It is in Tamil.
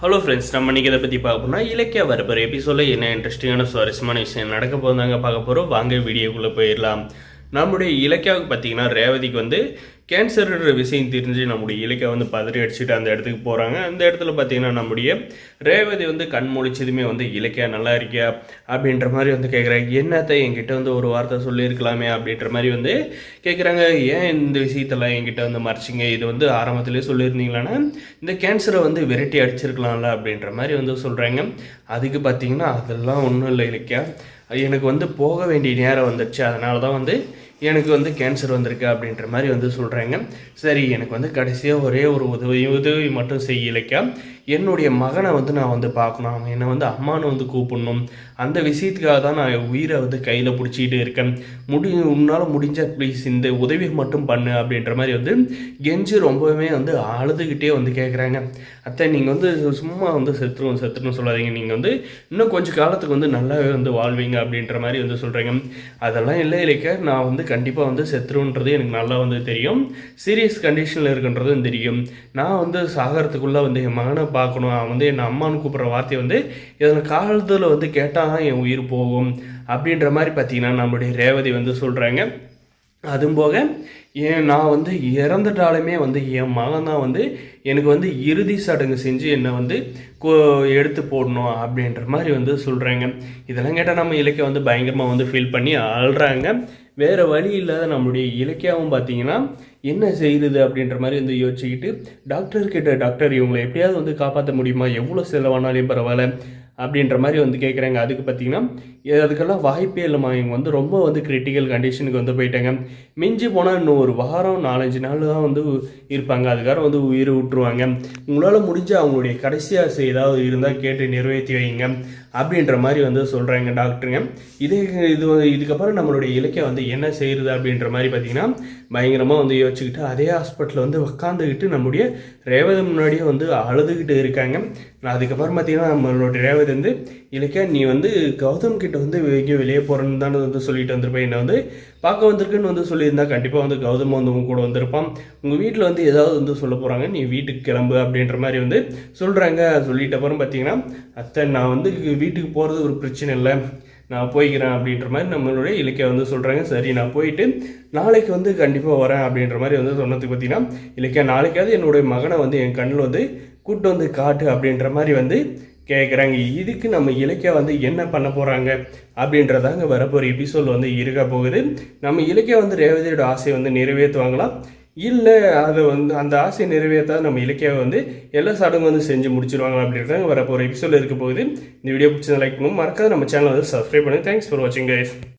ஹலோ ஃப்ரெண்ட்ஸ், நம்ம இன்றைக்கி இதை பற்றி பார்க்க போனால் இலக்கிய வரப்போகிற எபிசோடில் என்ன இன்ட்ரெஸ்டிங்கான சுவாரஸ்யமான விஷயம் நடக்க போதாங்க பார்க்க போகிறோம். வாங்க வீடியோக்குள்ளே போயிடலாம். நம்முடைய இலக்கியாவுக்கு பார்த்தீங்கன்னா ரேவதிக்கு வந்து கேன்சர்ன்ற விஷயம் தெரிஞ்சு நம்முடைய இலக்கியா வந்து பதறி அடிச்சுட்டு அந்த இடத்துக்கு போகிறாங்க. அந்த இடத்துல பார்த்தீங்கன்னா நம்முடைய ரேவதி வந்து கண் முழிச்சதுமே வந்து இலக்கியா நல்லா இருக்கியா அப்படின்ற மாதிரி வந்து கேட்குறாங்க. என்னத்தை என்கிட்ட வந்து ஒரு வார்த்தை சொல்லியிருக்கலாமே அப்படின்ற மாதிரி வந்து கேட்குறாங்க. ஏன் இந்த விஷயத்தெல்லாம் என்கிட்ட வந்து மறைச்சிங்க, இது வந்து ஆரம்பத்திலே சொல்லியிருந்தீங்களான்னா இந்த கேன்சரை வந்து விரட்டி அடிச்சிருக்கலாம்ல அப்படின்ற மாதிரி வந்து சொல்கிறாங்க. அதுக்கு பார்த்தீங்கன்னா அதெல்லாம் ஒன்றும் இல்லை இலக்கியா, எனக்கு வந்து போக வேண்டிய நேரம் வந்துடுச்சு, அதனால தான் வந்து எனக்கு வந்து கேன்சர் வந்திருக்கு அப்படின்ற மாதிரி வந்து சொல்கிறாங்க. சரி, எனக்கு வந்து கடைசியாக ஒரே ஒரு உதவி மட்டும் செய்யலைக்கா, என்னுடைய மகனை வந்து நான் வந்து பார்க்கணும், அவன் என்னை வந்து அம்மானு வந்து கூப்பிடணும், அந்த விஷயத்துக்காக தான் நான் உயிரை வந்து கையில் பிடிச்சிக்கிட்டு இருக்கேன், உன்னால் முடிஞ்ச ப்ளீஸ் இந்த உதவி மட்டும் பண்ணு அப்படின்ற மாதிரி வந்து கெஞ்சி ரொம்பவுமே வந்து அழுதுகிட்டே வந்து கேட்குறாங்க. அத்தை, நீங்கள் வந்து சும்மா வந்து செத்துருன்னு சொல்லாதீங்க, நீங்கள் வந்து இன்னும் கொஞ்சம் காலத்துக்கு வந்து நல்லாவே வந்து வாழ்வீங்க அப்படின்ற மாதிரி வந்து சொல்கிறேங்க. அதெல்லாம் இல்லை இலக்கியா, நான் வந்து கண்டிப்பாக வந்து செத்துருன்றது எனக்கு நல்லா வந்து தெரியும், சீரியஸ் கண்டிஷனில் இருக்குன்றதும் தெரியும், நான் வந்து சாகிறதுக்குள்ளே வந்து என் மகனை பார்க்கணும், அவன் வந்து என் அம்மானு கூப்பிட்ற வார்த்தையை வந்து இதில் காலத்தில் வந்து கேட்டால் தான் என் உயிர் போகும் அப்படின்ற மாதிரி பார்த்தீங்கன்னா நம்மளுடைய ரேவதி வந்து சொல்கிறாங்க. அதுவும் போக நான் வந்து இறந்துட்டாலுமே வந்து என் மகன் தான் வந்து எனக்கு வந்து இறுதி சடங்கு செஞ்சு என்னை வந்து எடுத்து போடணும் அப்படின்ற மாதிரி வந்து சொல்கிறாங்க. இதெல்லாம் கேட்டால் நம்ம இலக்கிய வந்து பயங்கரமாக வந்து ஃபீல் பண்ணி அழுறாங்க. வேறு வழி இல்லாத நம்மளுடைய இலக்கியாவும் பார்த்தீங்கன்னா என்ன செய்யுது அப்படின்ற மாதிரி வந்து யோசிச்சுக்கிட்டு டாக்டர் இவங்களை எப்படியாவது வந்து காப்பாற்ற முடியுமா, எவ்வளோ செலவானாலும் பரவாயில்ல அப்படின்ற மாதிரி வந்து கேட்குறாங்க. அதுக்கு பார்த்தீங்கன்னா அதுக்கெல்லாம் வாய்ப்பே இல்லைம்மா, இவங்க வந்து ரொம்ப வந்து கிரிட்டிக்கல் கண்டிஷனுக்கு வந்து போயிட்டாங்க, மிஞ்சி போனால் இன்னும் ஒரு வாரம் 4-5 நாள் தான் வந்து இருப்பாங்க, அதுக்காக வந்து உயிரை விட்டுருவாங்க, உங்களால் முடிஞ்ச அவங்களுடைய கடைசி ஆசை ஏதாவது இருந்தால் கேட்டு நிறைவேற்றி வைங்க அப்படின்ற மாதிரி வந்து சொல்கிறாங்க டாக்டருங்க. இதுக்கப்புறம் நம்மளுடைய இலக்கிய வந்து என்ன செய்கிறது அப்படின்ற மாதிரி பார்த்தீங்கன்னா பயங்கரமாக வந்து யோசிச்சுக்கிட்டு அதே ஹாஸ்பிட்டலில் வந்து உட்காந்துக்கிட்டு நம்முடைய ரேவதி முன்னாடியே வந்து அழுதுகிட்டு இருக்காங்க. அதுக்கப்புறம் பார்த்தீங்கன்னா நம்மளுடைய ரேவதி வந்து இலக்கியா, நீ வந்து கௌதம் கிட்ட வந்து எங்கேயும் வெளியே போகிறேன்னு தானே வந்து சொல்லிட்டு வந்திருப்பேன், என்னை வந்து பார்க்க வந்திருக்குன்னு வந்து சொல்லியிருந்தா கண்டிப்பாக வந்து கௌதம் வந்து உங்க கூட வந்திருப்பான், உங்கள் வீட்டில் வந்து ஏதாவது வந்து சொல்ல போகிறாங்க, நீ வீட்டுக்கு கிளம்பு அப்படின்ற மாதிரி வந்து சொல்கிறாங்க. சொல்லிட்ட அப்புறம் பார்த்தீங்கன்னா அத்தை, நான் வந்து வீட்டுக்கு போகிறது ஒரு பிரச்சனை இல்லை, நான் போய்க்கிறேன் அப்படின்ற மாதிரி நம்மளுடைய இலக்கிய வந்து சொல்கிறாங்க. சரி, நான் போயிட்டு நாளைக்கு வந்து கண்டிப்பாக வரேன் அப்படின்ற மாதிரி வந்து சொன்னதுக்கு பார்த்தீங்கன்னா இலக்கியா, நாளைக்காவது என்னுடைய மகனை வந்து என் கண்ணில் வந்து கூட்டு வந்து காட்டு அப்படின்ற மாதிரி வந்து கேட்குறாங்க. இதுக்கு நம்ம இலக்கியா வந்து என்ன பண்ண போகிறாங்க அப்படின்றதாங்க வரப்போகிற எபிசோட் வந்து இருக்க போகுது. நம்ம இலக்கியா வந்து ரேவதியோட ஆசையை வந்து நிறைவேற்றுவாங்களா, இல்லை அதை வந்து அந்த ஆசையை நிறைவேற்றாத நம்ம இலக்கியாவை வந்து எல்லா சடங்கும் வந்து செஞ்சு முடிச்சிருவாங்க அப்படின்றதாங்க வரப்போகிற எபிசோட் இருக்க போகுது. இந்த வீடியோ பிடிச்சதை லைக் பண்ணும், மறக்காத நம்ம சேனலை வந்து சப்ஸ்கிரைப் பண்ணுங்கள். தேங்க்ஸ் ஃபார் வாட்சிங் கைஸ்.